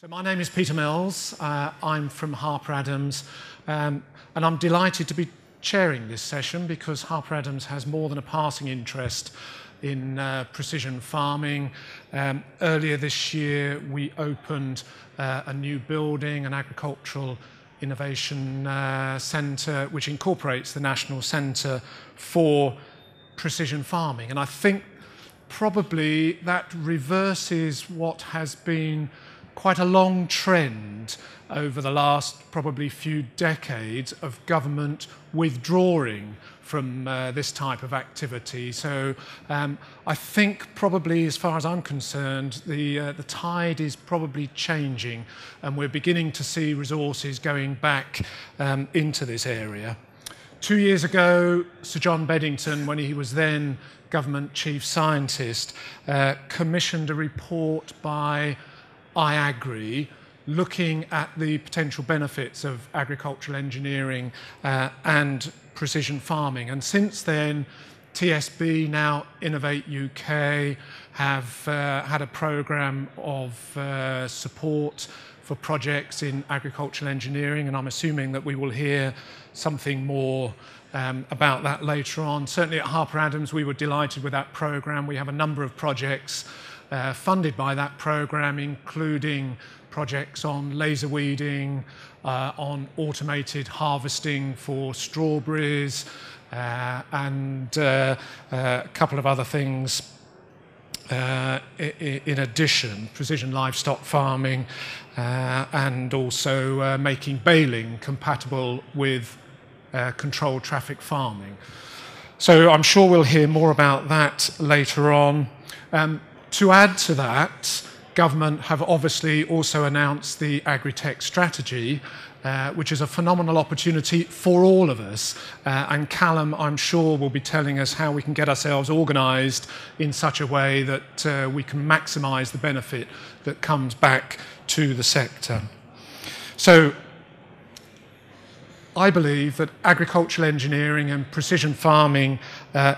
So my name is Peter Mills. I'm from Harper Adams, and I'm delighted to be chairing this session because Harper Adams has more than a passing interest in precision farming. Earlier this year, we opened a new building, an agricultural innovation centre, which incorporates the National Centre for Precision Farming. And I think probably that reverses what has been quite a long trend over the last probably few decades of government withdrawing from this type of activity. So I think probably, as far as I'm concerned, the tide is probably changing and we're beginning to see resources going back into this area. 2 years ago, Sir John Beddington, when he was then government chief scientist, commissioned a report by iAgri looking at the potential benefits of agricultural engineering and precision farming. And since then, TSB, now Innovate UK, have had a programme of support for projects in agricultural engineering, and I'm assuming that we will hear something more about that later on. Certainly at Harper Adams, we were delighted with that programme. We have a number of projects funded by that programme, including projects on laser weeding, on automated harvesting for strawberries, and a couple of other things in addition, precision livestock farming, and also making baling compatible with controlled traffic farming. So I'm sure we'll hear more about that later on. To add to that, government have obviously also announced the Agri-Tech strategy, which is a phenomenal opportunity for all of us. And Callum, I'm sure, will be telling us how we can get ourselves organised in such a way that we can maximise the benefit that comes back to the sector. So I believe that agricultural engineering and precision farming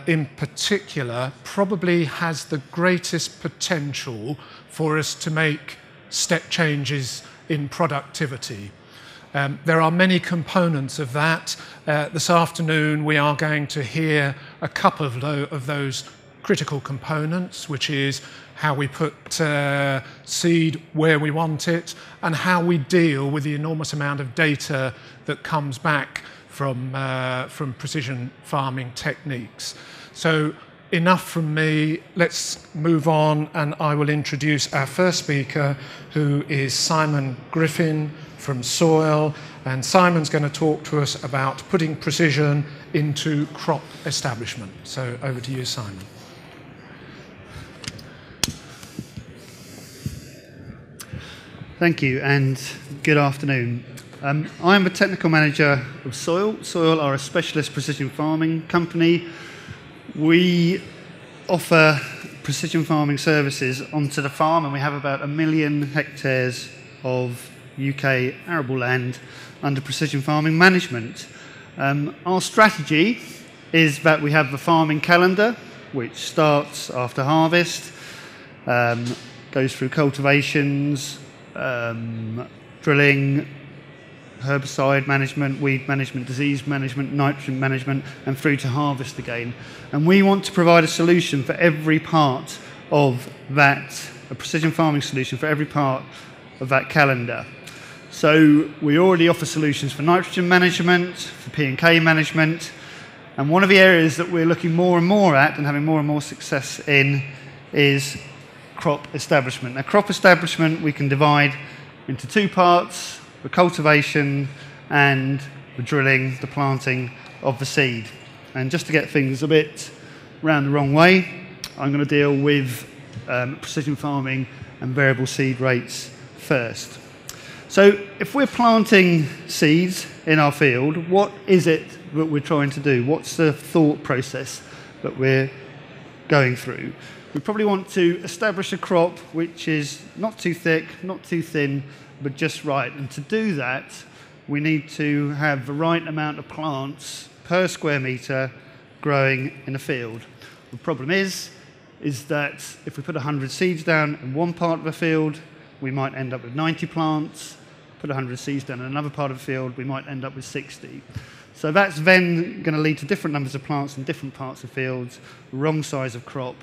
in particular probably has the greatest potential for us to make step changes in productivity. There are many components of that. This afternoon we are going to hear a couple of those critical components, which is how we put seed where we want it and how we deal with the enormous amount of data that comes back from precision farming techniques. So enough from me, let's move on and I will introduce our first speaker, who is Simon Griffin from Soil, and Simon's going to talk to us about putting precision into crop establishment. So over to you, Simon. Thank you and good afternoon. I'm the technical manager of Soil. Soil are a specialist precision farming company. We offer precision farming services onto the farm, and we have about 1 million hectares of UK arable land under precision farming management. Our strategy is that we have the farming calendar, which starts after harvest, goes through cultivations, drilling, herbicide management, weed management, disease management, nitrogen management, and through to harvest again. And we want to provide a solution for every part of that, a precision farming solution for every part of that calendar. So we already offer solutions for nitrogen management, for P&K management, and one of the areas that we're looking more and more at and having more and more success in is crop establishment. Now, crop establishment we can divide into two parts: the cultivation and the drilling, the planting of the seed. And just to get things a bit round the wrong way, I'm going to deal with precision farming and variable seed rates first. So if we're planting seeds in our field, what is it that we're trying to do? What's the thought process that we're going through? We probably want to establish a crop which is not too thick, not too thin, but just right. And to do that, we need to have the right amount of plants per square metre growing in a field. The problem is that if we put 100 seeds down in one part of the field, we might end up with 90 plants. Put 100 seeds down in another part of the field, we might end up with 60. So that's then going to lead to different numbers of plants in different parts of fields, wrong size of crop,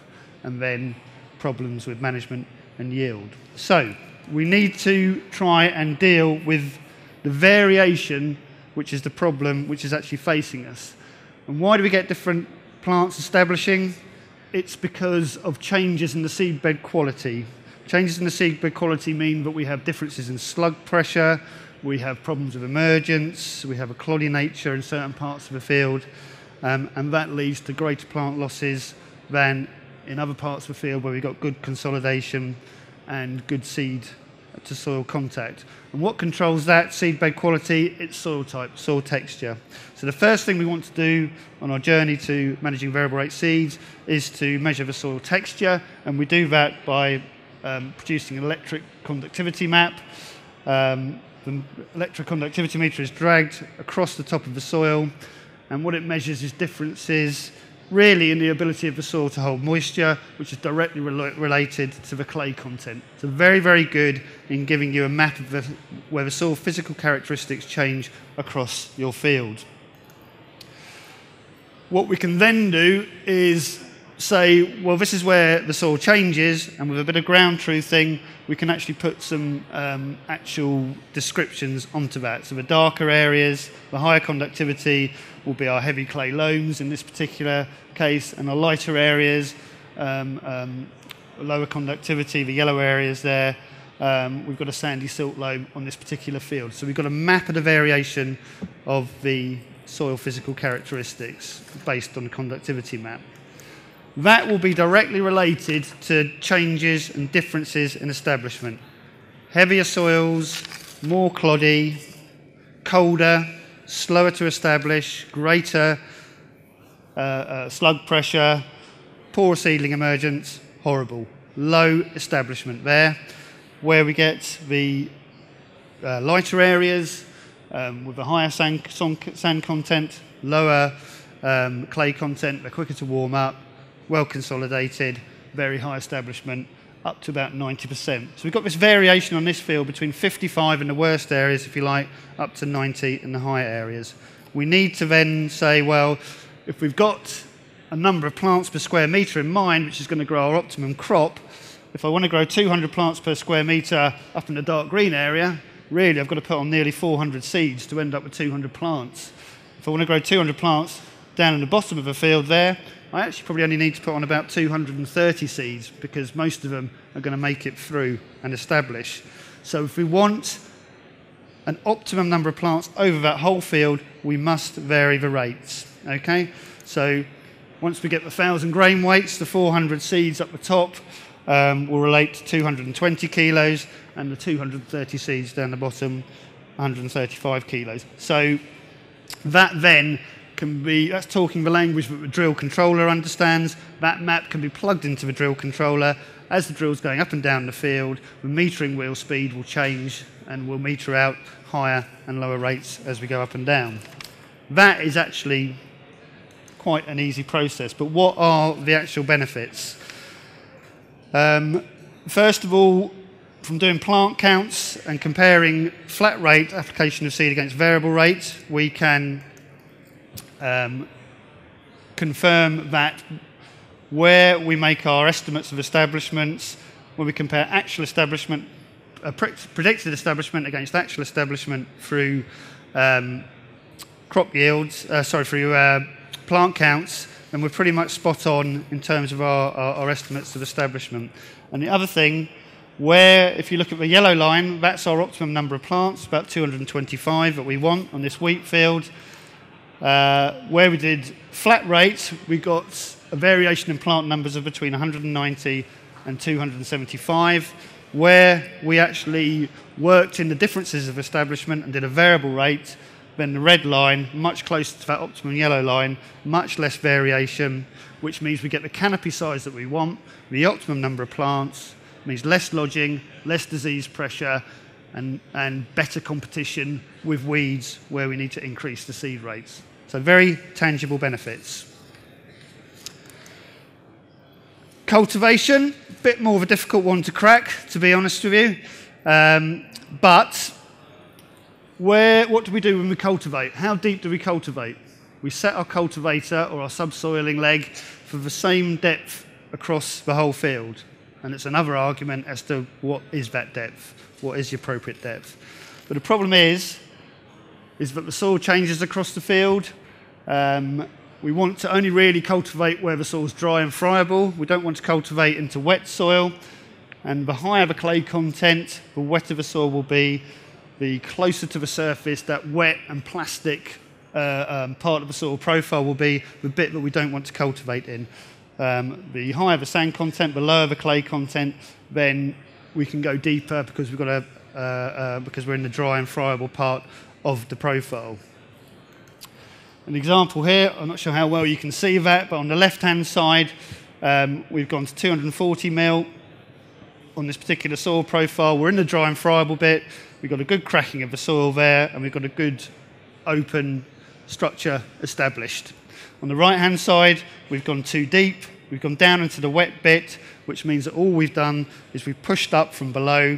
and then problems with management and yield. So we need to try and deal with the variation, which is the problem which is actually facing us. And why do we get different plants establishing? It's because of changes in the seedbed quality. Changes in the seedbed quality mean that we have differences in slug pressure, we have problems with emergence, we have a cloddy nature in certain parts of the field, and that leads to greater plant losses than in other parts of the field where we've got good consolidation and good seed to soil contact. And what controls that seedbed quality? It's soil type, soil texture. So the first thing we want to do on our journey to managing variable rate seeds is to measure the soil texture, and we do that by producing an electric conductivity map. The electric conductivity meter is dragged across the top of the soil, and what it measures is differences really in the ability of the soil to hold moisture, which is directly related to the clay content. So very, very good in giving you a map of where the soil physical characteristics change across your field. What we can then do is say, well, this is where the soil changes, and with a bit of ground truthing, we can actually put some actual descriptions onto that. So the darker areas, the higher conductivity, will be our heavy clay loams in this particular case, and the lighter areas, lower conductivity, the yellow areas there, we've got a sandy silt loam on this particular field. So we've got a map of the variation of the soil physical characteristics based on the conductivity map. That will be directly related to changes and differences in establishment. Heavier soils, more cloddy, colder, slower to establish, greater slug pressure, poor seedling emergence, horrible. Low establishment there. Where we get the lighter areas with a higher sand content, lower clay content, they're quicker to warm up, well consolidated, very high establishment, up to about 90%. So we've got this variation on this field between 55 in the worst areas, if you like, up to 90 in the higher areas. We need to then say, well, if we've got a number of plants per square metre in mind, which is going to grow our optimum crop, if I want to grow 200 plants per square metre up in the dark green area, really I've got to put on nearly 400 seeds to end up with 200 plants. If I want to grow 200 plants down in the bottom of a field there, I actually probably only need to put on about 230 seeds because most of them are going to make it through and establish. So if we want an optimum number of plants over that whole field, we must vary the rates. Okay? So once we get the 1,000 grain weights, the 400 seeds up the top will relate to 220 kilos, and the 230 seeds down the bottom, 135 kilos. So that then can be, that's talking the language that the drill controller understands. That map can be plugged into the drill controller. As the drill's going up and down the field, the metering wheel speed will change and will meter out higher and lower rates as we go up and down. That is actually quite an easy process, but what are the actual benefits? First of all, from doing plant counts and comparing flat rate application of seed against variable rate, we can confirm that where we make our estimates of establishments, when we compare actual establishment, predicted establishment against actual establishment through crop yields, through plant counts, then we're pretty much spot on in terms of our estimates of establishment. And the other thing, where if you look at the yellow line, that's our optimum number of plants, about 225 that we want on this wheat field. Where we did flat rates, we got a variation in plant numbers of between 190 and 275. Where we actually worked in the differences of establishment and did a variable rate, then the red line, much closer to that optimum yellow line, much less variation, which means we get the canopy size that we want, the optimum number of plants, means less lodging, less disease pressure, and better competition with weeds where we need to increase the seed rates. So very tangible benefits. Cultivation, a bit more of a difficult one to crack, to be honest with you. But what do we do when we cultivate? How deep do we cultivate? We set our cultivator or our subsoiling leg for the same depth across the whole field. And it's another argument as to what is that depth, what is the appropriate depth. But the problem is that the soil changes across the field. We want to only really cultivate where the soil's dry and friable. We don't want to cultivate into wet soil. And the higher the clay content, the wetter the soil will be, the closer to the surface that wet and plastic part of the soil profile will be, the bit that we don't want to cultivate in. The higher the sand content, the lower the clay content, then we can go deeper because because we're in the dry and friable part of the profile. An example here, I'm not sure how well you can see that, but on the left-hand side, we've gone to 240 mil on this particular soil profile. We're in the dry and friable bit. We've got a good cracking of the soil there, and we've got a good open structure established. On the right-hand side, we've gone too deep. We've gone down into the wet bit, which means that all we've done is we've pushed up from below,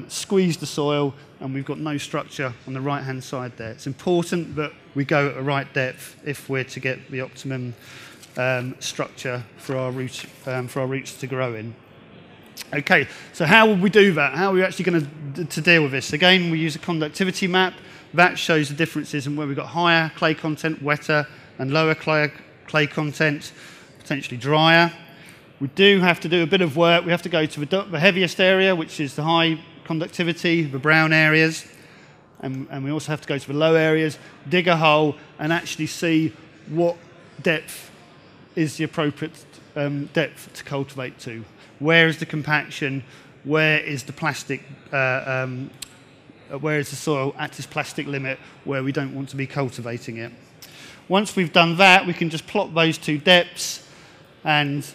squeezed the soil, and we've got no structure on the right-hand side there. It's important that we go at the right depth if we're to get the optimum structure for our roots to grow in. Okay, so how will we do that? How are we actually going to deal with this? Again, we use a conductivity map. That shows the differences in where we've got higher clay content, wetter, and lower clay content, potentially drier. We do have to do a bit of work. We have to go to the heaviest area, which is the high conductivity, the brown areas, and we also have to go to the low areas, dig a hole, and actually see what depth is the appropriate depth to cultivate to. Where is the compaction? Where is the plastic? Where is the soil at its plastic limit where we don't want to be cultivating it? Once we've done that, we can just plot those two depths and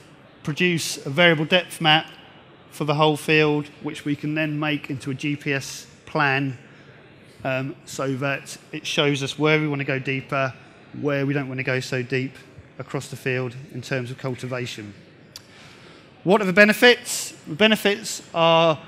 produce a variable depth map for the whole field, which we can then make into a GPS plan so that it shows us where we want to go deeper, where we don't want to go so deep across the field in terms of cultivation. What are the benefits? The benefits are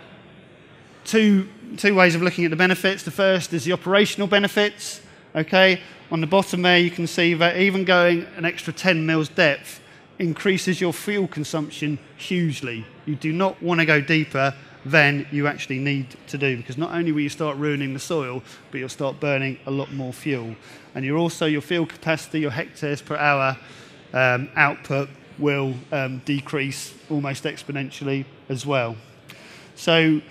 two ways of looking at the benefits. The first is the operational benefits. Okay, on the bottom there you can see that even going an extra 10 mils depth increases your fuel consumption hugely. You do not want to go deeper than you actually need to do, because not only will you start ruining the soil, but you'll start burning a lot more fuel. And your fuel capacity, your hectares per hour output will decrease almost exponentially as well. So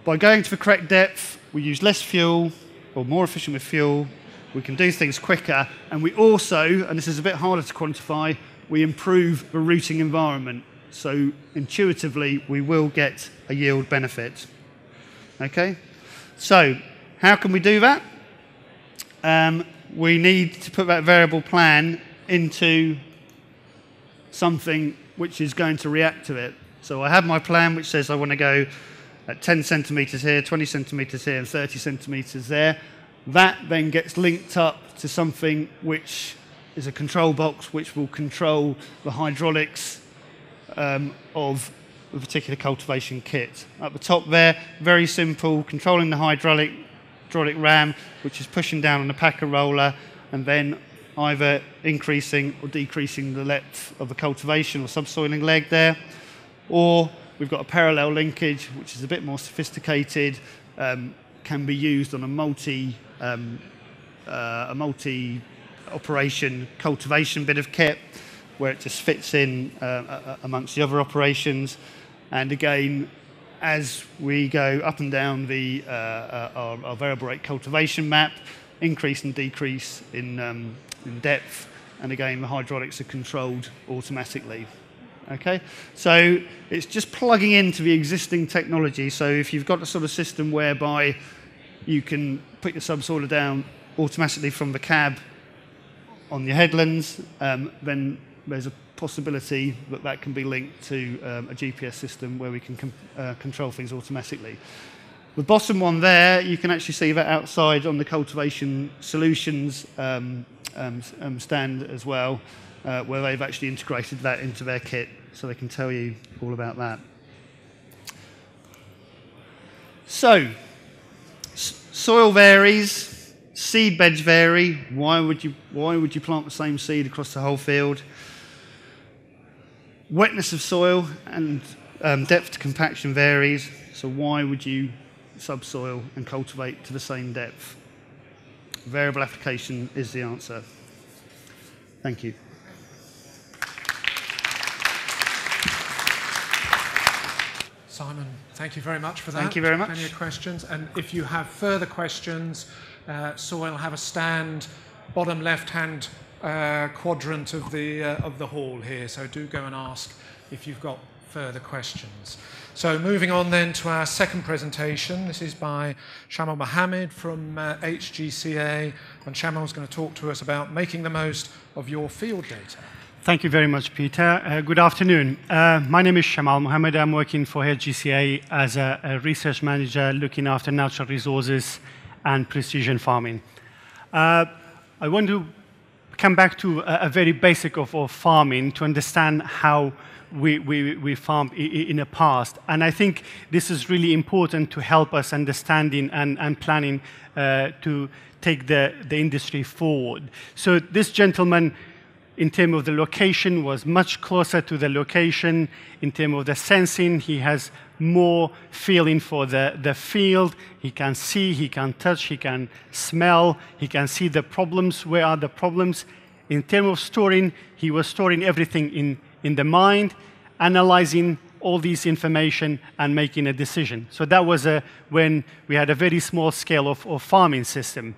by going to the correct depth, we use less fuel, or more efficient with fuel, we can do things quicker, and we also, and this is a bit harder to quantify, we improve the rooting environment. So intuitively, we will get a yield benefit. Okay? So how can we do that? We need to put that variable plan into something which is going to react to it. So I have my plan which says I want to go at 10 centimetres here, 20 centimetres here, and 30 centimetres there. That then gets linked up to something which is a control box which will control the hydraulics of a particular cultivation kit. At the top there, very simple, controlling the hydraulic ram, which is pushing down on the packer roller, and then either increasing or decreasing the length of the cultivation or subsoiling leg there. Or we've got a parallel linkage, which is a bit more sophisticated, can be used on a multi-operation cultivation bit of kit, where it just fits in amongst the other operations. And again, as we go up and down our variable rate cultivation map, increase and decrease in depth, and again the hydraulics are controlled automatically. Okay, so it's just plugging into the existing technology. So if you've got a sort of system whereby you can put your subsoiler down automatically from the cab on your headlands, then there's a possibility that that can be linked to a GPS system where we can control things automatically. The bottom one there, you can actually see that outside on the Cultivation Solutions stand as well, where they've actually integrated that into their kit, so they can tell you all about that. So, soil varies, seed beds vary. Why would you plant the same seed across the whole field? Wetness of soil and depth to compaction varies. So why would you subsoil and cultivate to the same depth? Variable application is the answer. Thank you. Simon, thank you very much for that. Thank you very much. Plenty of questions. And if you have further questions, Soil have a stand, bottom left-hand quadrant of the hall here. So do go and ask if you've got further questions. So moving on then to our second presentation. This is by Shamal Mohammed from HGCA. And Shamal's going to talk to us about making the most of your field data. Thank you very much, Peter. Good afternoon. My name is Shamal Mohammed. I'm working for HGCA as a research manager looking after natural resources and precision farming. I want to come back to a very basic of farming to understand how we farmed in the past. And I think this is really important to help us understanding and planning to take the industry forward. So this gentleman, in terms of the location, was much closer to the location. In terms of the sensing, he has more feeling for the field. He can see, he can touch, he can smell, he can see the problems, where are the problems. In terms of storing, he was storing everything in the mind, analyzing all this information and making a decision. So that was when we had a very small scale of farming system.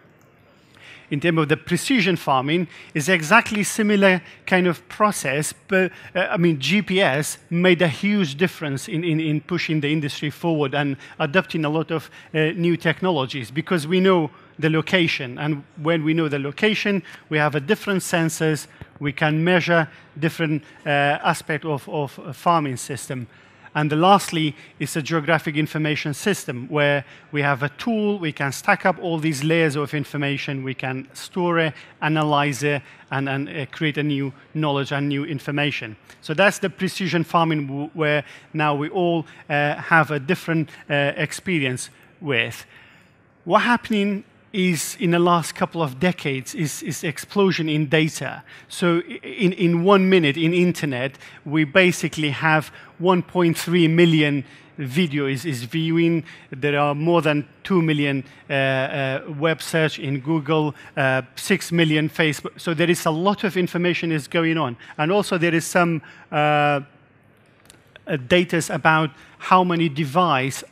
In terms of the precision farming, is exactly similar kind of process, but I mean, GPS made a huge difference in pushing the industry forward and adopting a lot of new technologies, because we know the location, and when we know the location, we have a different sensors, we can measure different aspect of a farming system. And lastly, is a geographic information system where we have a tool, we can stack up all these layers of information, we can store it, analyze it, and create a new knowledge and new information. So that's the precision farming where now we all have a different experience with. What happening is in the last couple of decades is explosion in data. So in 1 minute in internet, we basically have 1.3 million video is viewing. There are more than 2 million web search in Google, 6 million Facebook. So there is a lot of information is going on. And also there is some data about how many devices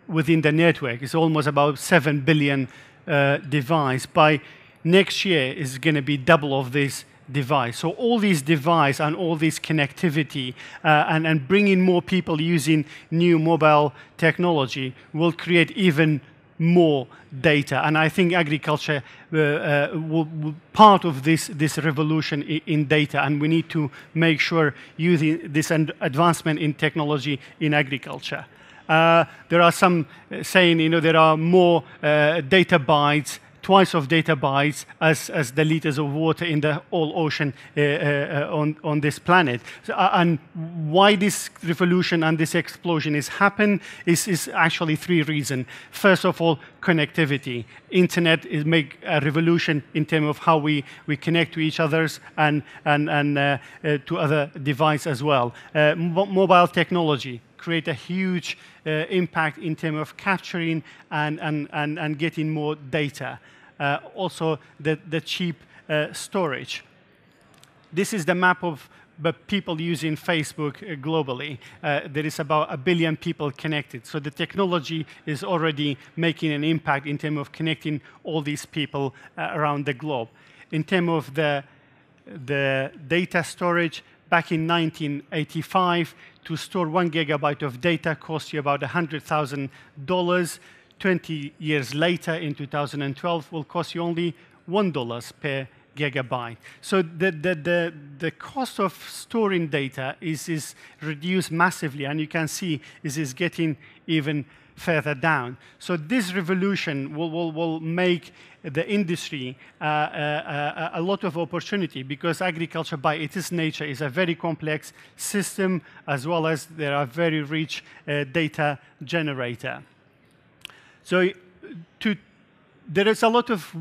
within the network. It's almost about 7 billion device. By next year is going to be double of this device. So all these devices and all this connectivity and bringing more people using new mobile technology will create even more data. And I think agriculture will part of this revolution in data, and we need to make sure using this advancement in technology in agriculture. There are some saying, there are more data bytes, twice of data bytes as the liters of water in the whole ocean on this planet. So, and why this revolution and this explosion is happened is actually 3 reasons. First of all, connectivity. Internet is make a revolution in terms of how we connect to each other and to other devices as well. Mobile technology create a huge impact in terms of capturing and getting more data. Also, the cheap storage. This is the map of the people using Facebook globally. There is about 1 billion people connected. So the technology is already making an impact in terms of connecting all these people around the globe. In terms of the data storage, back in 1985, to store 1 gigabyte of data cost you about $100,000. 20 years later, in 2012, will cost you only $1 per gigabyte. So the cost of storing data is reduced massively, and you can see this is getting even further down. So this revolution will make the industry a lot of opportunity, because agriculture by its nature is a very complex system, as well as there are very rich data generator. So there is a lot of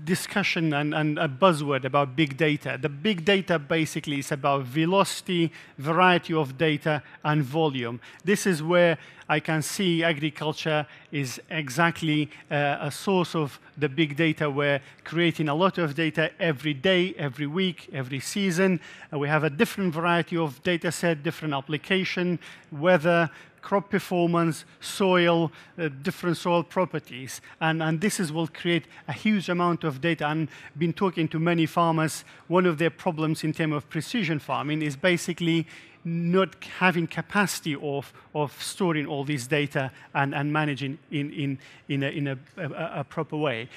discussion and a buzzword about big data. The big data basically is about velocity, variety of data, and volume. This is where I can see agriculture is exactly a source of the big data. We're creating a lot of data every day, every week, every season. We have a different variety of data set, different application, weather, crop performance, soil, different soil properties. And this will create a huge amount of data. And been talking to many farmers, one of their problems in terms of precision farming is basically not having capacity of storing all this data and managing in a proper way.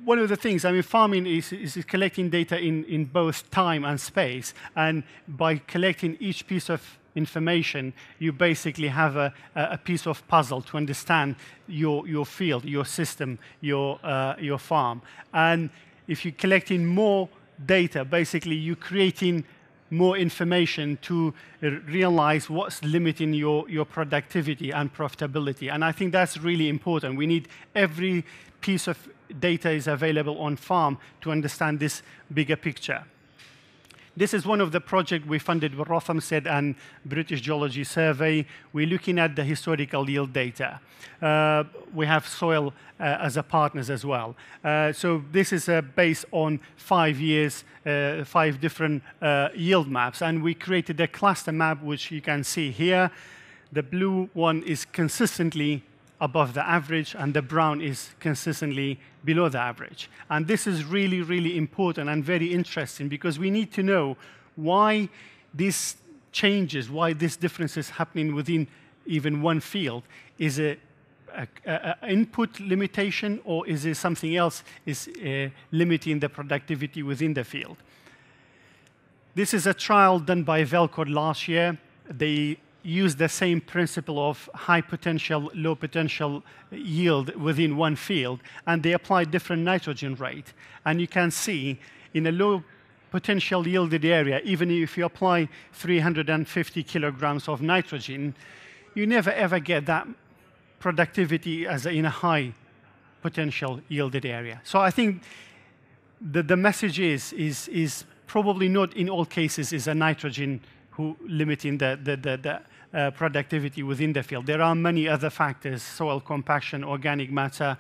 One of the things, I mean, farming is collecting data in both time and space. And by collecting each piece of information, you basically have a piece of puzzle to understand your field, your system, your farm. And if you're collecting more data, basically you're creating more information to realize what's limiting your productivity and profitability. And I think that's really important. We need every piece of data is available on farm to understand this bigger picture. This is one of the projects we funded with Rothamsted and British Geology Survey. We're looking at the historical yield data. We have soil as a partners as well. So this is based on 5 years, 5 different yield maps. And we created a cluster map, which you can see here. The blue one is consistently above the average, and the brown is consistently below the average. And this is really, really important and very interesting, because we need to know why these changes, why this difference is happening within even one field. Is it an input limitation, or is it something else is limiting the productivity within the field? This is a trial done by Velcod last year. They use the same principle of high potential, low potential yield within one field, and they apply different nitrogen rate. And you can see in a low potential yielded area, even if you apply 350 kilograms of nitrogen, you never ever get that productivity as in a high potential yielded area. So I think the message is probably not in all cases is a nitrogen who limiting the productivity within the field. There are many other factors: soil compaction, organic matter,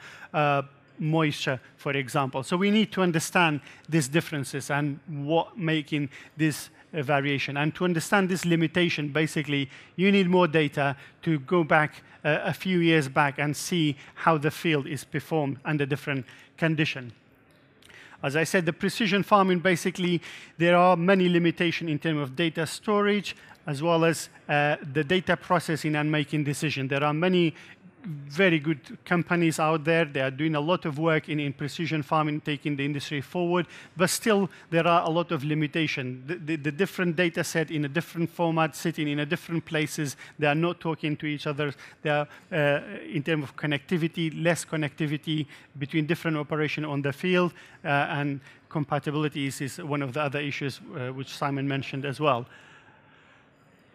moisture, for example. So we need to understand these differences and what making this variation. And to understand this limitation, basically, you need more data to go back a few years back and see how the field is performed under different conditions. As I said, the precision farming, basically, there are many limitations in terms of data storage, as well as the data processing and making decisions. There are many very good companies out there. They are doing a lot of work in precision farming, taking the industry forward, but still there are a lot of limitations. The different data set in a different format, sitting in a different places, they are not talking to each other. They are, in terms of connectivity, less connectivity between different operations on the field, and compatibility is one of the other issues which Simon mentioned as well.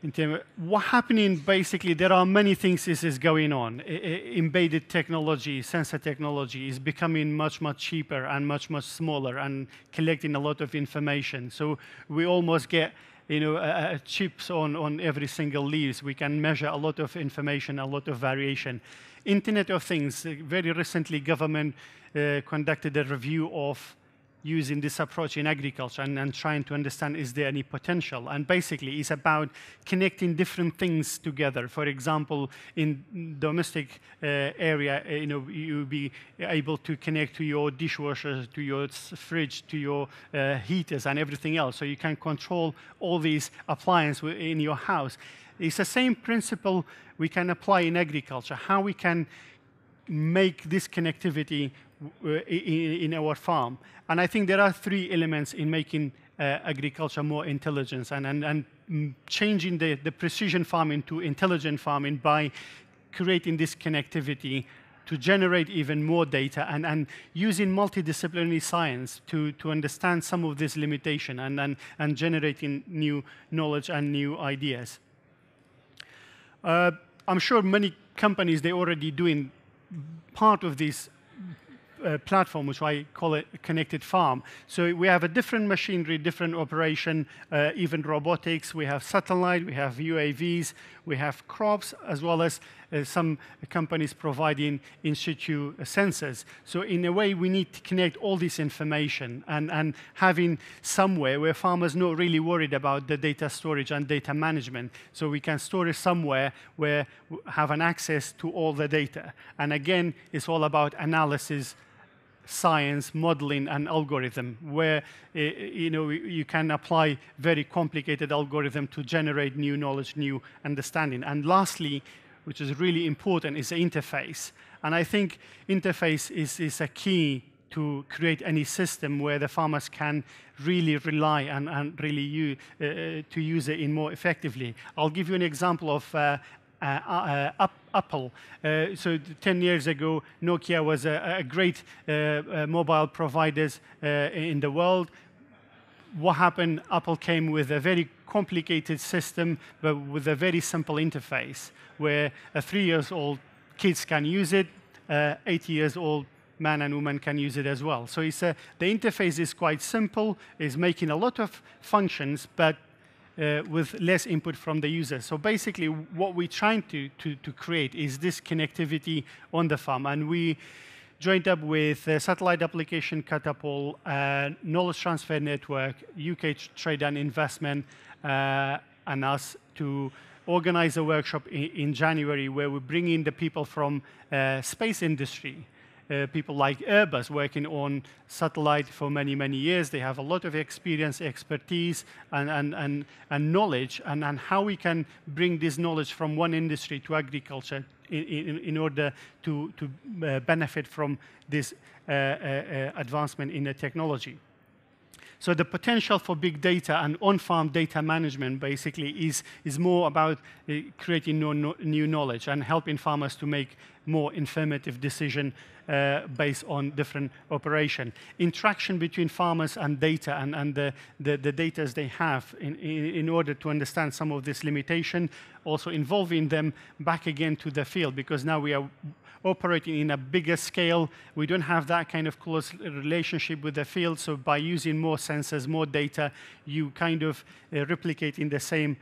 In terms of what's happening, basically, there are many things is going on. Embedded technology, sensor technology is becoming much, much cheaper and much, much smaller and collecting a lot of information. So we almost get chips on every single leaves. We can measure a lot of information, a lot of variation. Internet of Things, very recently, government conducted a review of using this approach in agriculture and trying to understand, is there any potential? And basically, it's about connecting different things together. For example, in domestic area, you'll be able to connect to your dishwasher, to your fridge, to your heaters and everything else. So you can control all these appliances in your house. It's the same principle we can apply in agriculture, how we can make this connectivity in our farm. And I think there are 3 elements in making agriculture more intelligent and changing the precision farming to intelligent farming by creating this connectivity to generate even more data and using multidisciplinary science to understand some of this limitation and generating new knowledge and new ideas. I'm sure many companies, they're already doing part of this platform, which I call it Connected Farm. So we have a different machinery, different operation, even robotics. We have satellite, we have UAVs, we have crops, as well as some companies providing in situ sensors. So in a way, we need to connect all this information and having somewhere where farmers not really worried about the data storage and data management. So we can store it somewhere where we have an access to all the data. And again, it's all about analysis, science, modeling, and algorithm, where you can apply very complicated algorithm to generate new knowledge, new understanding. And lastly, which is really important, is the interface. And I think interface is a key to create any system where the farmers can really rely and really to use it in more effectively. I'll give you an example of Apple. So 10 years ago, Nokia was a great mobile providers in the world. What happened? Apple came with a very complicated system, but with a very simple interface, where a 3-year-old kids can use it, 80-year-old man and woman can use it as well. So it's the interface is quite simple, is making a lot of functions, but with less input from the user. So basically, what we're trying to create is this connectivity on the farm. And we joined up with Satellite Application Catapult, Knowledge Transfer Network, UK Trade and Investment, and us to organize a workshop in January where we bring in the people from space industry. People like Airbus working on satellite for many, many years. They have a lot of experience, expertise, and knowledge, and how we can bring this knowledge from one industry to agriculture in order to benefit from this advancement in the technology. So the potential for big data and on-farm data management basically is more about creating new knowledge and helping farmers to make more informative decisions based on different operation. Interaction between farmers and data and the data they have in order to understand some of this limitation, also involving them back again to the field, because now we are operating in a bigger scale. We don't have that kind of close relationship with the field, so by using more sensors, more data, you kind of replicate in the same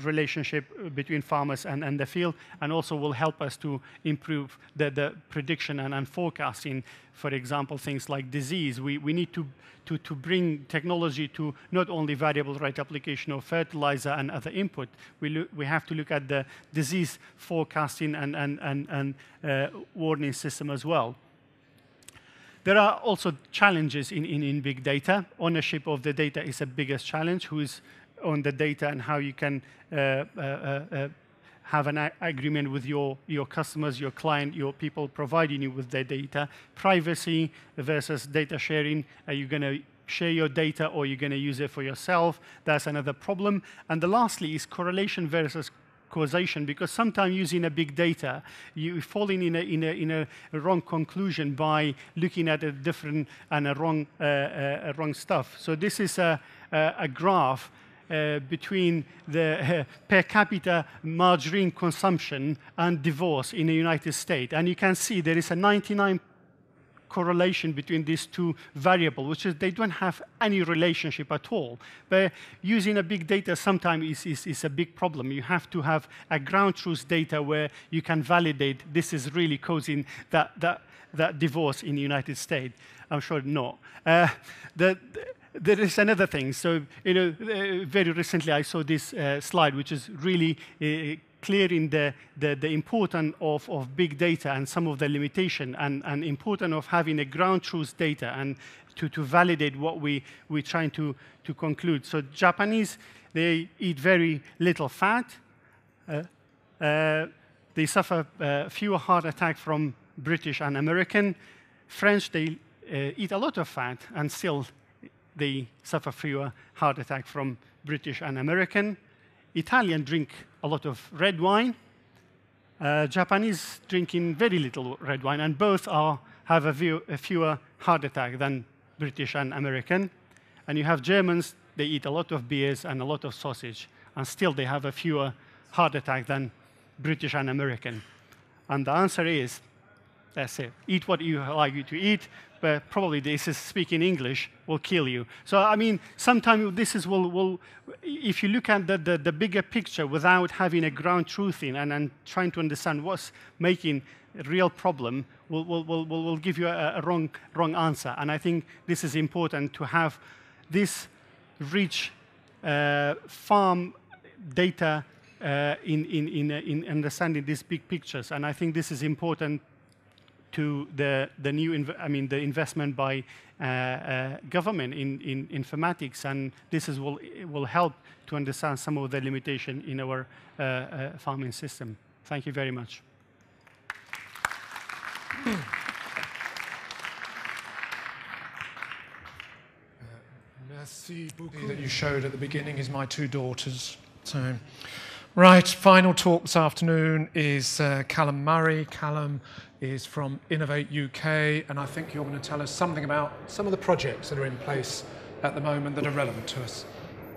relationship between farmers and the field, and also will help us to improve the prediction and forecasting. For example, things like disease. We need to bring technology to not only variable rate application of fertilizer and other input. We have to look at the disease forecasting and warning system as well. There are also challenges in big data. Ownership of the data is the biggest challenge. Who is on the data and how you can have an agreement with your customers, your client, your people providing you with their data. Privacy versus data sharing. Are you going to share your data or are you going to use it for yourself? That's another problem. And the lastly is correlation versus causation, because sometimes using a big data, you're falling in a wrong conclusion by looking at a different and a wrong stuff. So this is a graph between the per capita margarine consumption and divorce in the United States. And you can see there is a 99 correlation between these two variables, which is they don't have any relationship at all. But using a big data sometimes is a big problem. You have to have a ground truth data where you can validate this is really causing that divorce in the United States. I'm sure not. There is another thing. So, very recently I saw this slide, which is really clearing the importance of big data and some of the limitation and importance of having a ground truth data and to validate what we're trying to conclude. So Japanese, they eat very little fat. They suffer fewer heart attacks from British and American. French, they eat a lot of fat and still they suffer fewer heart attacks from British and American. Italian drink a lot of red wine. Japanese drinking very little red wine, and both have a fewer heart attack than British and American. And you have Germans, they eat a lot of beers and a lot of sausage, and still they have a fewer heart attack than British and American. And the answer is, that's it. Eat what you like to eat, but probably this is speaking English will kill you. So I mean, sometimes this is will if you look at the bigger picture without having a ground truth in and trying to understand what's making a real problem, will give you a wrong answer. And I think this is important to have this rich farm data in understanding these big pictures. And I think this is important to the the investment by government in informatics, and this will help to understand some of the limitation in our farming system. Thank you very much. Merci beaucoup. That you showed at the beginning is my two daughters. So, right, final talk this afternoon is Callum Murray. Callum is from Innovate UK, and I think you're going to tell us something about some of the projects that are in place at the moment that are relevant to us.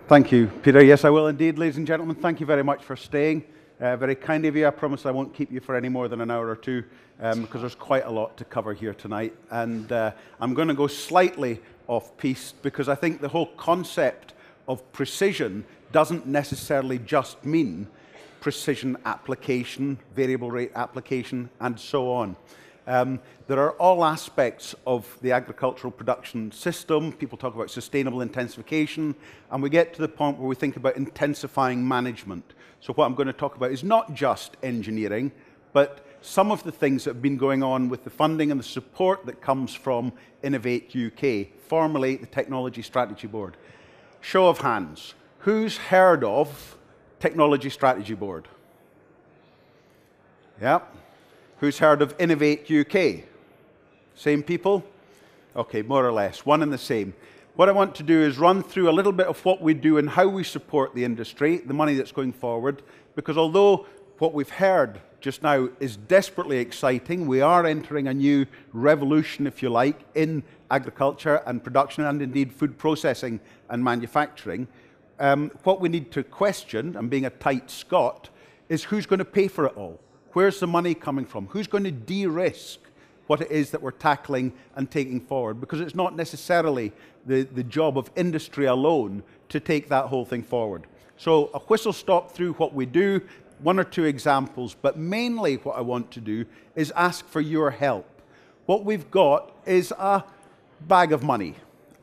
Thank you, Peter. Yes, I will indeed, ladies and gentlemen. Thank you very much for staying. Very kind of you. I promise I won't keep you for any more than an hour or two, because there's quite a lot to cover here tonight. And I'm going to go slightly off-piste, because I think the whole concept of precision doesn't necessarily just mean precision application, variable rate application, and so on. There are all aspects of the agricultural production system. People talk about sustainable intensification, and we get to the point where we think about intensifying management. So what I'm going to talk about is not just engineering, but some of the things that have been going on with the funding and the support that comes from Innovate UK, formerly the Technology Strategy Board. Show of hands. Who's heard of Technology Strategy Board? Yeah. Who's heard of Innovate UK? Same people? Okay, more or less, one and the same. What I want to do is run through a little bit of what we do and how we support the industry, the money that's going forward, because although what we've heard just now is desperately exciting, we are entering a new revolution, if you like, in agriculture and production, and indeed food processing and manufacturing. What we need to question, and being a tight Scot, is who's going to pay for it all? Where's the money coming from? Who's going to de-risk what it is that we're tackling and taking forward? Because it's not necessarily the job of industry alone to take that whole thing forward. So a whistle-stop through what we do, one or two examples, but mainly what I want to do is ask for your help. What we've got is a bag of money,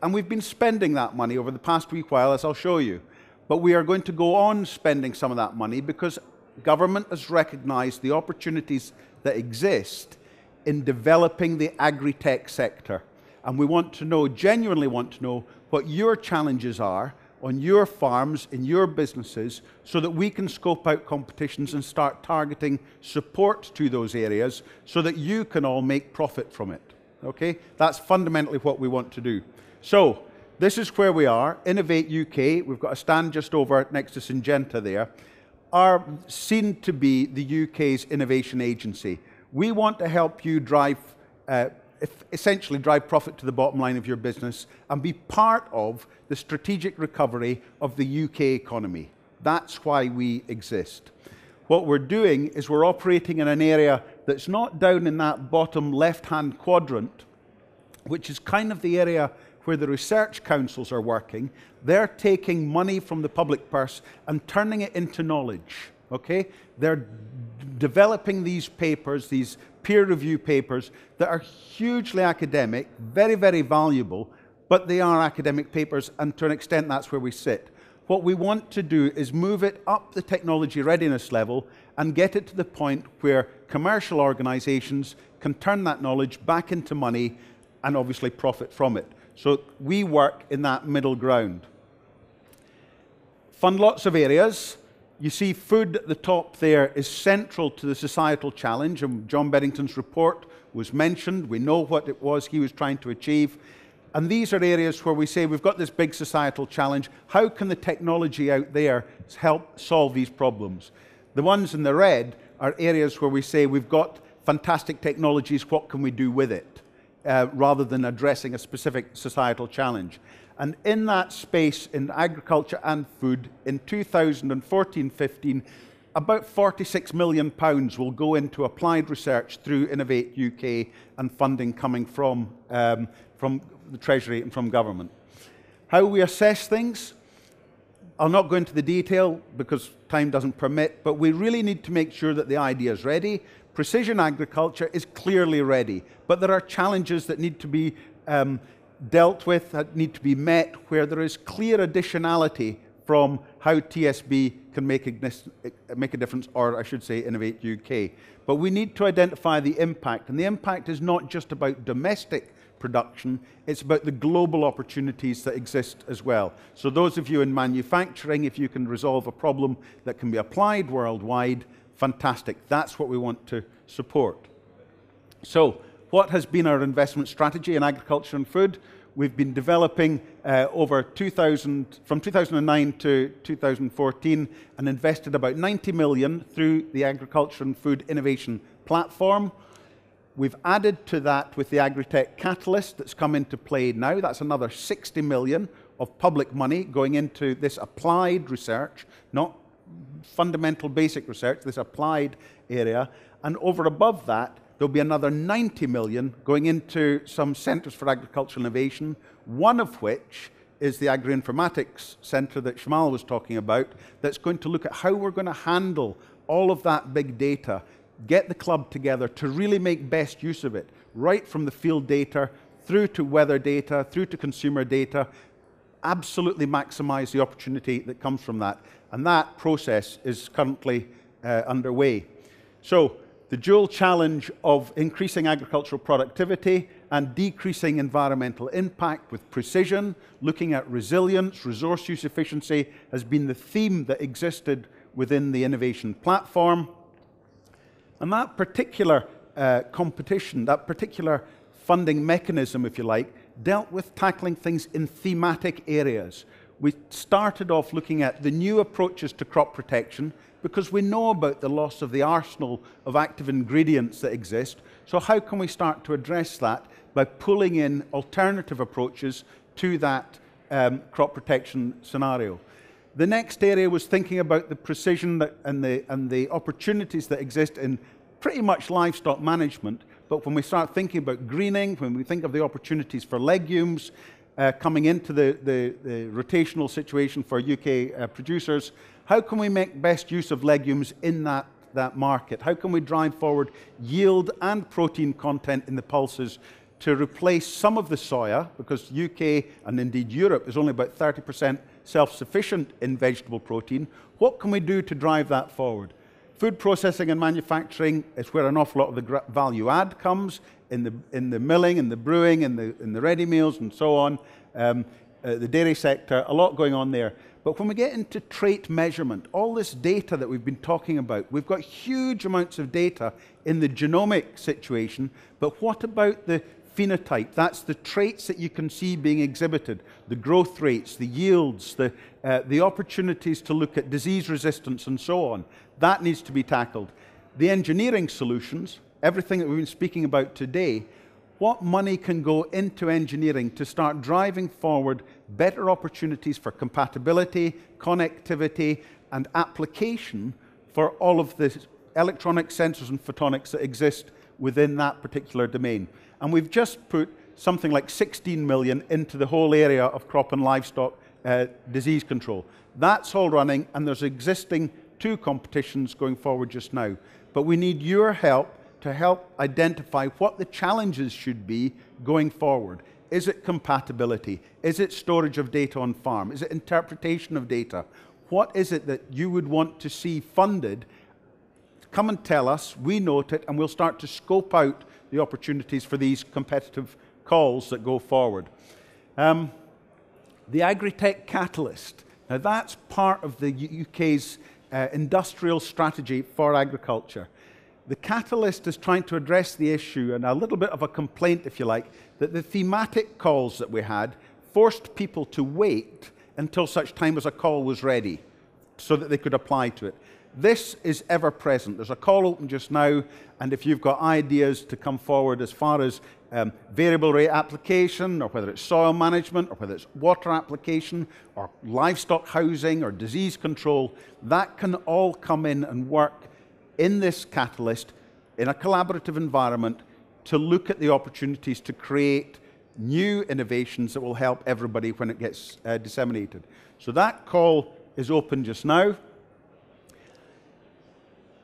and we've been spending that money over the past wee while, as I'll show you. But we are going to go on spending some of that money because government has recognized the opportunities that exist in developing the agri-tech sector. And we want to know, genuinely want to know, what your challenges are on your farms, in your businesses, so that we can scope out competitions and start targeting support to those areas so that you can all make profit from it. Okay? That's fundamentally what we want to do. So, this is where we are, Innovate UK. We've got a stand just over next to Syngenta there. Are seen to be the UK's innovation agency. We want to help you drive, essentially drive profit to the bottom line of your business and be part of the strategic recovery of the UK economy. That's why we exist. What we're doing is we're operating in an area that's not down in that bottom left-hand quadrant, which is kind of the area where the research councils are working. They're taking money from the public purse and turning it into knowledge, okay? They're developing these papers, these peer review papers that are hugely academic, very, very valuable, but they are academic papers, and to an extent that's where we sit. What we want to do is move it up the technology readiness level and get it to the point where commercial organizations can turn that knowledge back into money and obviously profit from it. So we work in that middle ground. Fund lots of areas. You see food at the top there is central to the societal challenge, and John Beddington's report was mentioned. We know what it was he was trying to achieve. And these are areas where we say we've got this big societal challenge. How can the technology out there help solve these problems? The ones in the red are areas where we say we've got fantastic technologies, what can we do with it? Rather than addressing a specific societal challenge. And in that space, in agriculture and food, in 2014-15, about £46 million will go into applied research through Innovate UK and funding coming from the Treasury and from government. How we assess things, I'll not go into the detail because time doesn't permit, but we really need to make sure that the idea is ready. Precision agriculture is clearly ready, but there are challenges that need to be dealt with, that need to be met, where there is clear additionality from how TSB can make a difference, or I should say Innovate UK. But we need to identify the impact, and the impact is not just about domestic production, it's about the global opportunities that exist as well. So those of you in manufacturing, if you can resolve a problem that can be applied worldwide, fantastic. That's what we want to support. So what has been our investment strategy in agriculture and food? We've been developing from 2009 to 2014 and invested about 90 million through the Agriculture and Food Innovation Platform. We've added to that with the Agritech Catalyst that's come into play now. That's another 60 million of public money going into this applied research, not fundamental basic research, this applied area. And over above that, there'll be another 90 million going into some centres for agricultural innovation, one of which is the Agri-Informatics Centre that Shamal was talking about, that's going to look at how we're going to handle all of that big data, get the club together to really make best use of it, right from the field data, through to weather data, through to consumer data, absolutely maximise the opportunity that comes from that. And that process is currently underway. So, the dual challenge of increasing agricultural productivity and decreasing environmental impact with precision, looking at resilience, resource use efficiency, has been the theme that existed within the innovation platform. And that particular competition, that particular funding mechanism, if you like, dealt with tackling things in thematic areas. We started off looking at the new approaches to crop protection, because we know about the loss of the arsenal of active ingredients that exist. So how can we start to address that by pulling in alternative approaches to that crop protection scenario? The next area was thinking about the precision and the opportunities that exist in pretty much livestock management. But when we start thinking about greening, when we think of the opportunities for legumes coming into the rotational situation for UK producers, how can we make best use of legumes in that market? How can we drive forward yield and protein content in the pulses to replace some of the soya, because UK and indeed Europe is only about 30% self-sufficient in vegetable protein. What can we do to drive that forward? Food processing and manufacturing is where an awful lot of the value add comes, in the milling, in the brewing, in the ready meals and so on. The dairy sector, a lot going on there. But when we get into trait measurement, all this data that we've been talking about, we've got huge amounts of data in the genomic situation, but what about the phenotype? That's the traits that you can see being exhibited, the growth rates, the yields, the opportunities to look at disease resistance and so on. That needs to be tackled. The engineering solutions, everything that we've been speaking about today, what money can go into engineering to start driving forward better opportunities for compatibility, connectivity, and application for all of the electronic sensors and photonics that exist within that particular domain. And we've just put something like 16 million into the whole area of crop and livestock disease control. That's all running, and there's existing 2 competitions going forward just now. But we need your help to help identify what the challenges should be going forward. Is it compatibility? Is it storage of data on farm? Is it interpretation of data? What is it that you would want to see funded? Come and tell us, we note it, and we'll start to scope out the opportunities for these competitive calls that go forward. The Agritech Catalyst. Now that's part of the UK's industrial strategy for agriculture. The Catalyst is trying to address the issue, and a little bit of a complaint, if you like, that the thematic calls that we had forced people to wait until such time as a call was ready so that they could apply to it. This is ever present. There's a call open just now, and if you've got ideas to come forward as far as variable rate application, or whether it's soil management, or whether it's water application, or livestock housing, or disease control, that can all come in and work in this catalyst in a collaborative environment to look at the opportunities to create new innovations that will help everybody when it gets disseminated. So that call is open just now.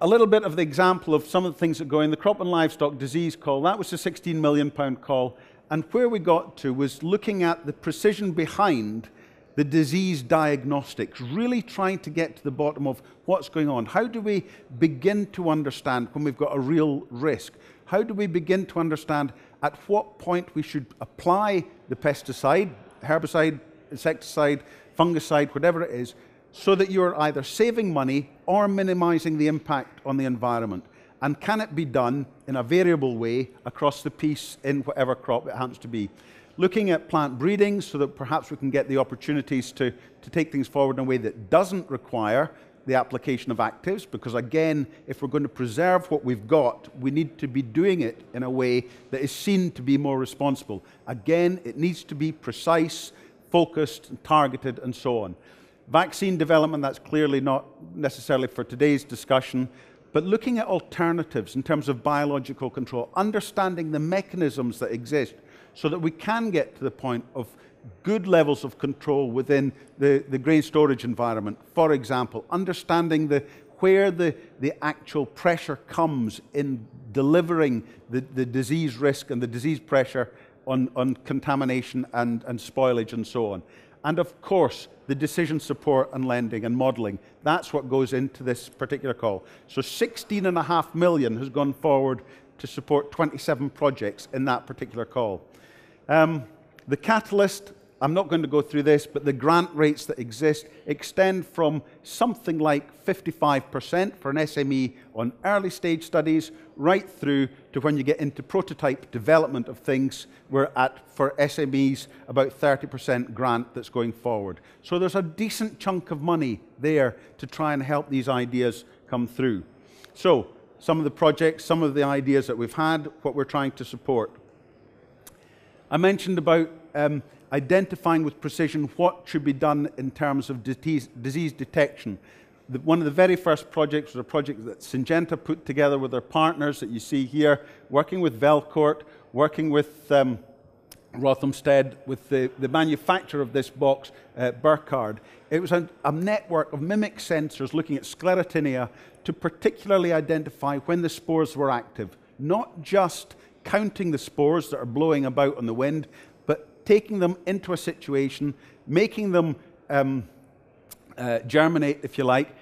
A little bit of the example of some of the things that go in the crop and livestock disease call. That was a £16 million call. And where we got to was looking at the precision behind the disease diagnostics, really trying to get to the bottom of what's going on. How do we begin to understand when we've got a real risk? How do we begin to understand at what point we should apply the pesticide, herbicide, insecticide, fungicide, whatever it is, so that you're either saving money or minimizing the impact on the environment? And can it be done in a variable way across the piece in whatever crop it happens to be? Looking at plant breeding so that perhaps we can get the opportunities to take things forward in a way that doesn't require the application of actives, because again, if we're going to preserve what we've got, we need to be doing it in a way that is seen to be more responsible. Again, it needs to be precise, focused, and targeted, and so on. Vaccine development, that's clearly not necessarily for today's discussion, but looking at alternatives in terms of biological control, understanding the mechanisms that exist so that we can get to the point of good levels of control within the grain storage environment. For example, understanding where the actual pressure comes in delivering the disease risk and the disease pressure on contamination and spoilage and so on. And of course, the decision support and lending and modelling. That's what goes into this particular call. So 16.5 million has gone forward to support 27 projects in that particular call. The catalyst, I'm not going to go through this, but the grant rates that exist extend from something like 55% for an SME on early stage studies, right through to when you get into prototype development of things. We're at, for SMEs, about 30% grant that's going forward. So there's a decent chunk of money there to try and help these ideas come through. So some of the projects, some of the ideas that we've had, what we're trying to support. I mentioned about identifying with precision what should be done in terms of disease detection. One of the very first projects was a project that Syngenta put together with their partners that you see here, working with Velcourt, working with Rothamsted, with the manufacturer of this box, Burkard. It was a network of mimic sensors looking at sclerotinia to particularly identify when the spores were active, not just counting the spores that are blowing about on the wind, but taking them into a situation, making them germinate, if you like.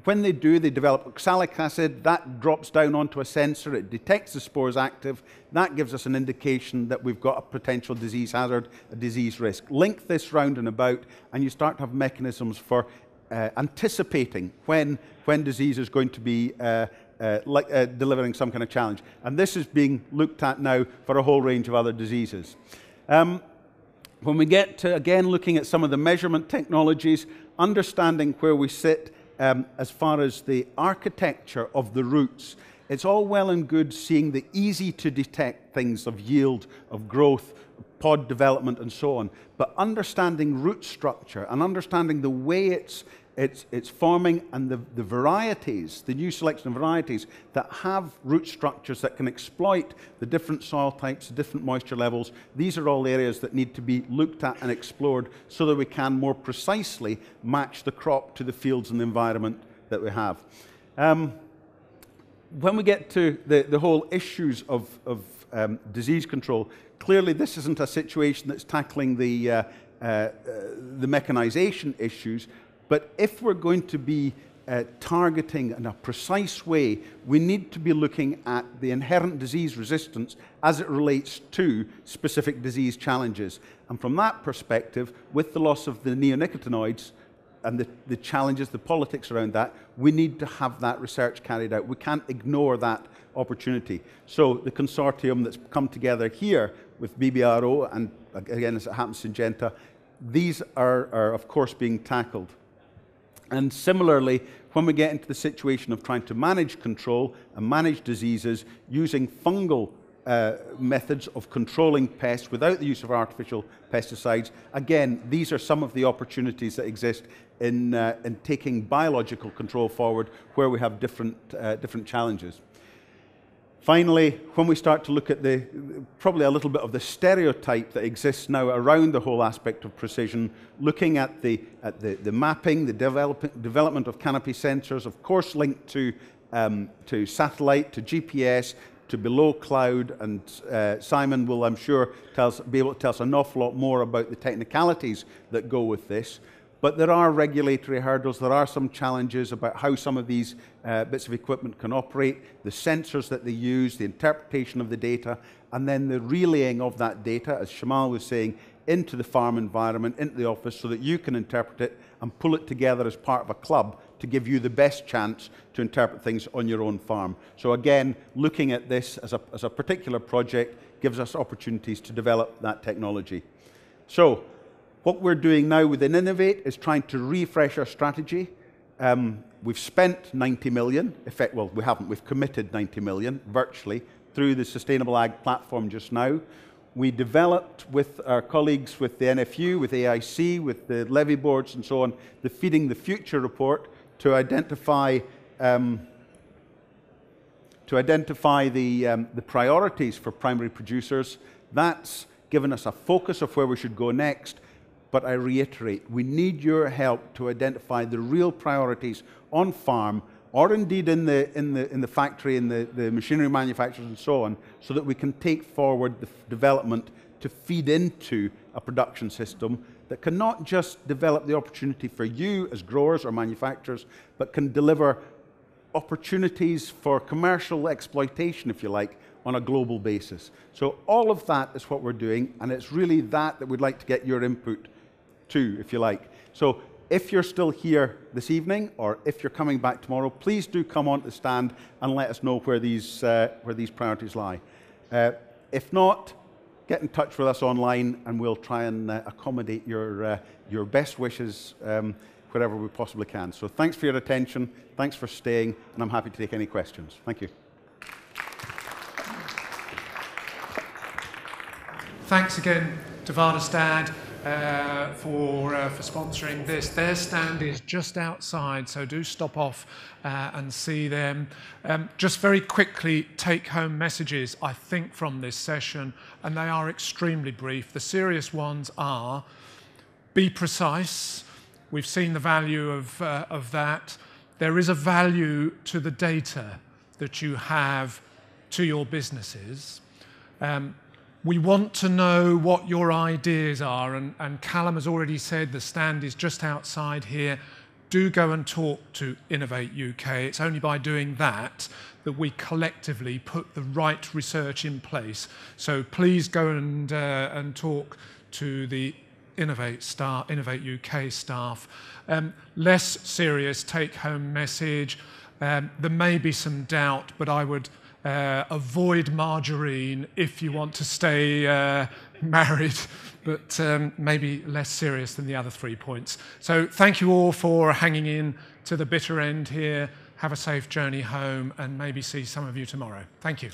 When they do, they develop oxalic acid. That drops down onto a sensor. It detects the spores active. That gives us an indication that we've got a potential disease hazard, a disease risk. Link this round and about, and you start to have mechanisms for anticipating when disease is going to be delivering some kind of challenge. And this is being looked at now for a whole range of other diseases. When we get to, again, looking at some of the measurement technologies, understanding where we sit as far as the architecture of the roots, it's all well and good seeing the easy-to-detect things of yield, of growth, pod development, and so on. But understanding root structure and understanding the way it's forming and the varieties, the new selection of varieties that have root structures that can exploit the different soil types, the different moisture levels. These are all areas that need to be looked at and explored so that we can more precisely match the crop to the fields and the environment that we have. When we get to the whole issues of disease control, clearly this isn't a situation that's tackling the mechanization issues. But if we're going to be targeting in a precise way, we need to be looking at the inherent disease resistance as it relates to specific disease challenges. And from that perspective, with the loss of the neonicotinoids and the challenges, the politics around that, we need to have that research carried out. We can't ignore that opportunity. So the consortium that's come together here with BBRO and, again, as it happens, Syngenta, these are of course, being tackled. And similarly, when we get into the situation of trying to manage control and manage diseases using fungal methods of controlling pests without the use of artificial pesticides, again, these are some of the opportunities that exist in taking biological control forward where we have different challenges. Finally, when we start to look at probably a little bit of the stereotype that exists now around the whole aspect of precision, looking at the mapping, the development of canopy sensors, of course linked to satellite, to GPS, to below cloud, and Simon will, I'm sure, be able to tell us an awful lot more about the technicalities that go with this. But there are regulatory hurdles, there are some challenges about how some of these bits of equipment can operate, the sensors that they use, the interpretation of the data, and then the relaying of that data, as Shamal was saying, into the farm environment, into the office, so that you can interpret it and pull it together as part of a club to give you the best chance to interpret things on your own farm. So again, looking at this as a particular project gives us opportunities to develop that technology. So, what we're doing now within Innovate is trying to refresh our strategy. We've spent 90 million, well, we haven't, we've committed 90 million virtually through the Sustainable Ag platform just now. We developed with our colleagues with the NFU, with AIC, with the levy boards and so on, the Feeding the Future report to identify the priorities for primary producers. That's given us a focus of where we should go next. But I reiterate, we need your help to identify the real priorities on farm, or indeed in the factory, in the machinery manufacturers and so on, so that we can take forward the development to feed into a production system that can not just develop the opportunity for you as growers or manufacturers, but can deliver opportunities for commercial exploitation, if you like, on a global basis. So all of that is what we're doing, and it's really that we'd like to get your input to, if you like. So if you're still here this evening, or if you're coming back tomorrow, please do come on to the stand and let us know where these priorities lie. If not, get in touch with us online, and we'll try and accommodate your best wishes wherever we possibly can. So thanks for your attention, thanks for staying, and I'm happy to take any questions. Thank you. Thanks again to Vaderstad for sponsoring this. Their stand is just outside, so do stop off and see them. Just very quickly, take-home messages, I think, from this session, and they are extremely brief. The serious ones are, be precise. We've seen the value of that. There is a value to the data that you have to your businesses. We want to know what your ideas are, and Callum has already said the stand is just outside here. Do go and talk to Innovate UK. It's only by doing that that we collectively put the right research in place. So please go and talk to the Innovate UK staff. Less serious take-home message. There may be some doubt, but I would avoid margarine if you want to stay married, but maybe less serious than the other 3 points. So thank you all for hanging in to the bitter end here. Have a safe journey home, and maybe see some of you tomorrow. Thank you.